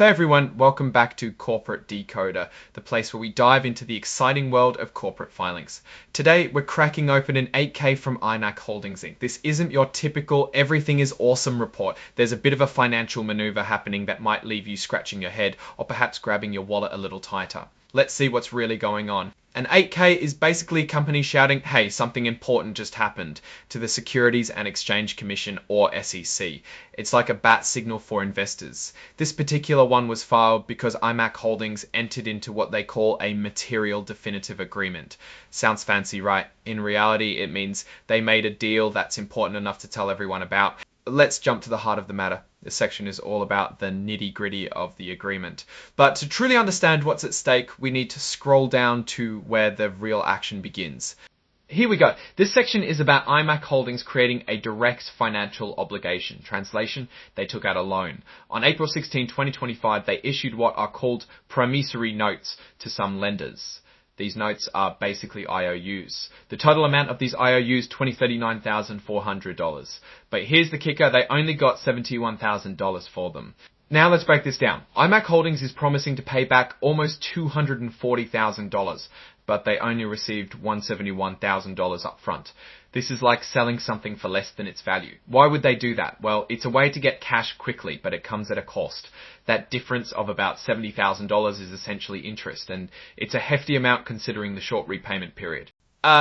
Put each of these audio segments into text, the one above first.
Hey everyone, welcome back to Corporate Decoder, the place where we dive into the exciting world of corporate filings. Today, we're cracking open an 8K from IMAC Holdings Inc. This isn't your typical everything is awesome report. There's a bit of a financial maneuver happening that might leave you scratching your head or perhaps grabbing your wallet a little tighter. Let's see what's really going on. An 8K is basically a company shouting, hey, something important just happened, to the Securities and Exchange Commission, or SEC. It's like a bat signal for investors. This particular one was filed because IMAC Holdings entered into what they call a material definitive agreement. Sounds fancy, right? In reality, it means they made a deal that's important enough to tell everyone about. Let's jump to the heart of the matter. This section is all about the nitty-gritty of the agreement. But to truly understand what's at stake, we need to scroll down to where the real action begins. Here we go. This section is about IMAC Holdings creating a direct financial obligation. Translation, they took out a loan. On April 16, 2025, they issued what are called promissory notes to some lenders. These notes are basically IOUs. The total amount of these IOUs, $39,400. But here's the kicker, they only got $71,000 for them. Now let's break this down. IMAC Holdings is promising to pay back almost $240,000, but they only received $171,000 up front. This is like selling something for less than its value. Why would they do that? Well, it's a way to get cash quickly, but it comes at a cost. That difference of about $70,000 is essentially interest, and it's a hefty amount considering the short repayment period.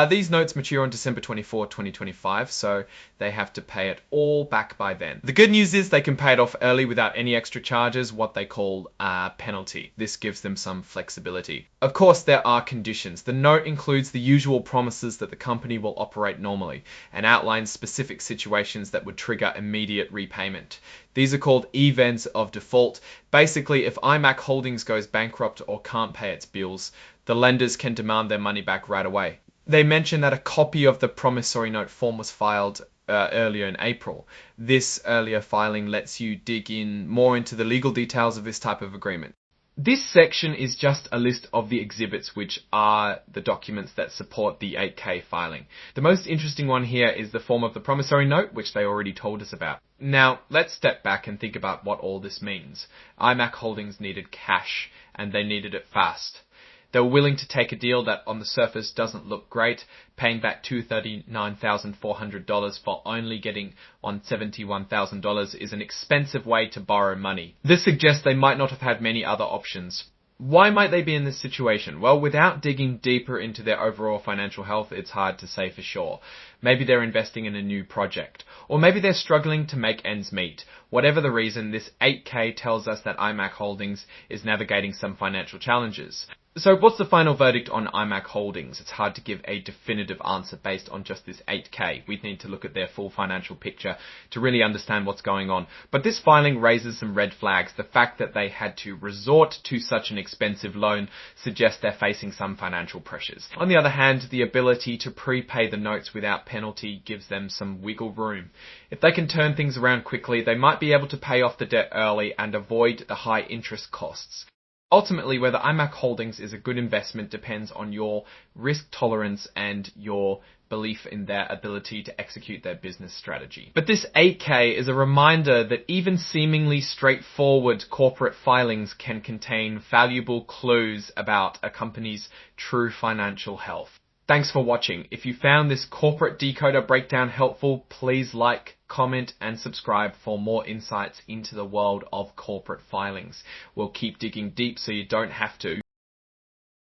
These notes mature on December 24, 2025, so they have to pay it all back by then. The good news is they can pay it off early without any extra charges, what they call a penalty. This gives them some flexibility. Of course, there are conditions. The note includes the usual promises that the company will operate normally and outlines specific situations that would trigger immediate repayment. These are called events of default. Basically, if IMAC Holdings goes bankrupt or can't pay its bills, the lenders can demand their money back right away. They mention that a copy of the promissory note form was filed earlier in April. This earlier filing lets you dig in more into the legal details of this type of agreement. This section is just a list of the exhibits, which are the documents that support the 8K filing. The most interesting one here is the form of the promissory note, which they already told us about. Now, let's step back and think about what all this means. IMAC Holdings needed cash, and they needed it fast. They were willing to take a deal that on the surface doesn't look great, paying back $239,400 for only getting on $71,000 is an expensive way to borrow money. This suggests they might not have had many other options. Why might they be in this situation? Well, without digging deeper into their overall financial health, it's hard to say for sure. Maybe they're investing in a new project, or maybe they're struggling to make ends meet. Whatever the reason, this 8K tells us that IMAC Holdings is navigating some financial challenges. So what's the final verdict on IMAC Holdings? It's hard to give a definitive answer based on just this 8K. We'd need to look at their full financial picture to really understand what's going on. But this filing raises some red flags. The fact that they had to resort to such an expensive loan suggests they're facing some financial pressures. On the other hand, the ability to prepay the notes without penalty gives them some wiggle room. If they can turn things around quickly, they might be able to pay off the debt early and avoid the high interest costs. Ultimately, whether IMAC Holdings is a good investment depends on your risk tolerance and your belief in their ability to execute their business strategy. But this 8K is a reminder that even seemingly straightforward corporate filings can contain valuable clues about a company's true financial health. Thanks for watching. If you found this corporate decoder breakdown helpful, please like, comment, and subscribe for more insights into the world of corporate filings. We'll keep digging deep so you don't have to.